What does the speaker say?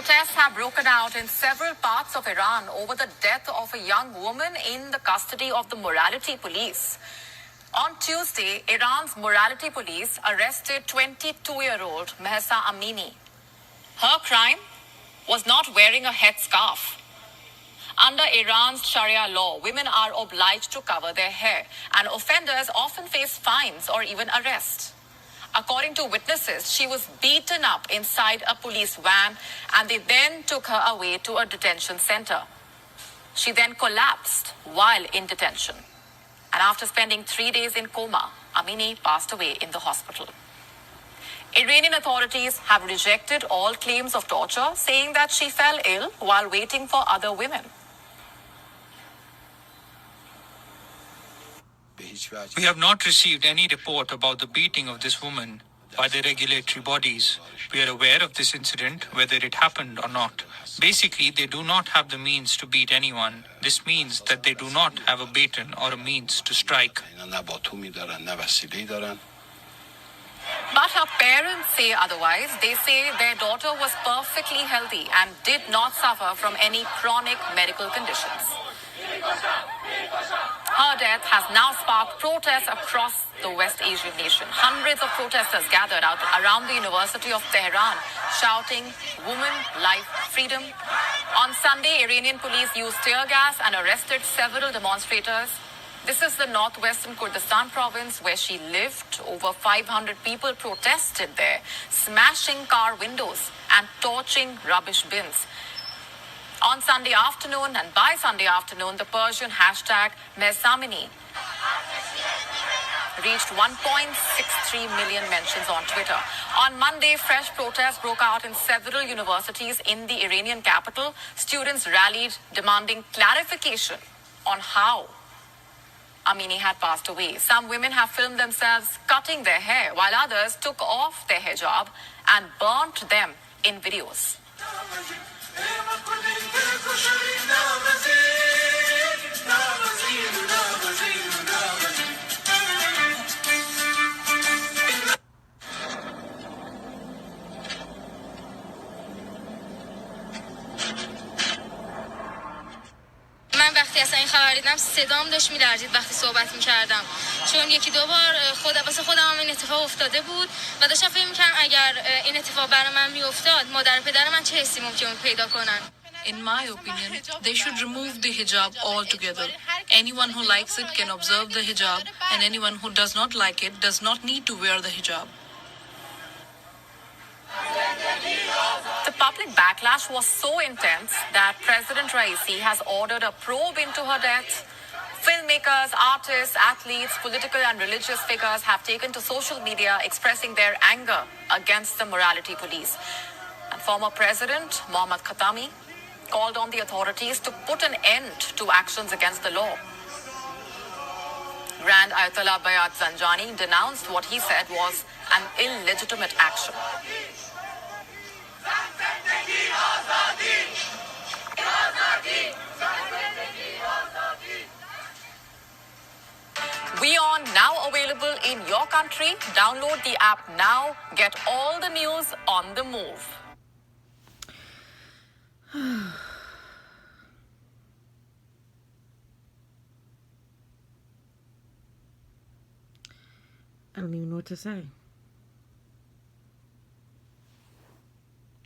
Protests have broken out in several parts of Iran over the death of a young woman in the custody of the morality police. On Tuesday, Iran's morality police arrested 22-year-old Mahsa Amini. Her crime was not wearing a headscarf. Under Iran's Sharia law, women are obliged to cover their hair, and offenders often face fines or even arrest. According to witnesses, she was beaten up inside a police van, and they then took her away to a detention center. She then collapsed while in detention. And after spending 3 days in coma, Amini passed away in the hospital. Iranian authorities have rejected all claims of torture, saying that she fell ill while waiting for other women. We have not received any report about the beating of this woman by the regulatory bodies. We are aware of this incident, whether it happened or not. Basically, they do not have the means to beat anyone. This means that they do not have a baton or a means to strike. But her parents say otherwise. They say their daughter was perfectly healthy and did not suffer from any chronic medical conditions. Her death has now sparked protests across the West Asian nation. Hundreds of protesters gathered out around the University of Tehran, shouting, "Woman, life, freedom." On Sunday, Iranian police used tear gas and arrested several demonstrators. This is the northwestern Kurdistan province where she lived. Over 500 people protested there, smashing car windows and torching rubbish bins. On Sunday afternoon, and by Sunday afternoon, the Persian hashtag Mehsamini reached 1.63 million mentions on Twitter. On Monday, fresh protests broke out in several universities in the Iranian capital. Students rallied, demanding clarification on how Amini had passed away. Some women have filmed themselves cutting their hair, while others took off their hijab and burnt them in videos. من وقتی اصلا این خبر دیدم صدام داشت می‌لرزید وقتی صحبت می‌کردم، چون یکی دو بار واسه خودم هم این اتفاق افتاده بود و داشتم فکر می‌کردم اگر این اتفاق برای من می‌افتاد مادر و پدر من چه حسی ممکنه پیدا کنن. In my opinion, they should remove the hijab altogether. Anyone who likes it can observe the hijab, and anyone who does not like it does not need to wear the hijab. The public backlash was so intense that President Raisi has ordered a probe into her death. Filmmakers, artists, athletes, political and religious figures have taken to social media expressing their anger against the morality police. And former President Mohammad Khatami called on the authorities to put an end to actions against the law. Grand Ayatollah Bayat Zanjani denounced what he said was an illegitimate action. WION now available in your country. Download the app now. Get all the news on the move. I don't even know what to say.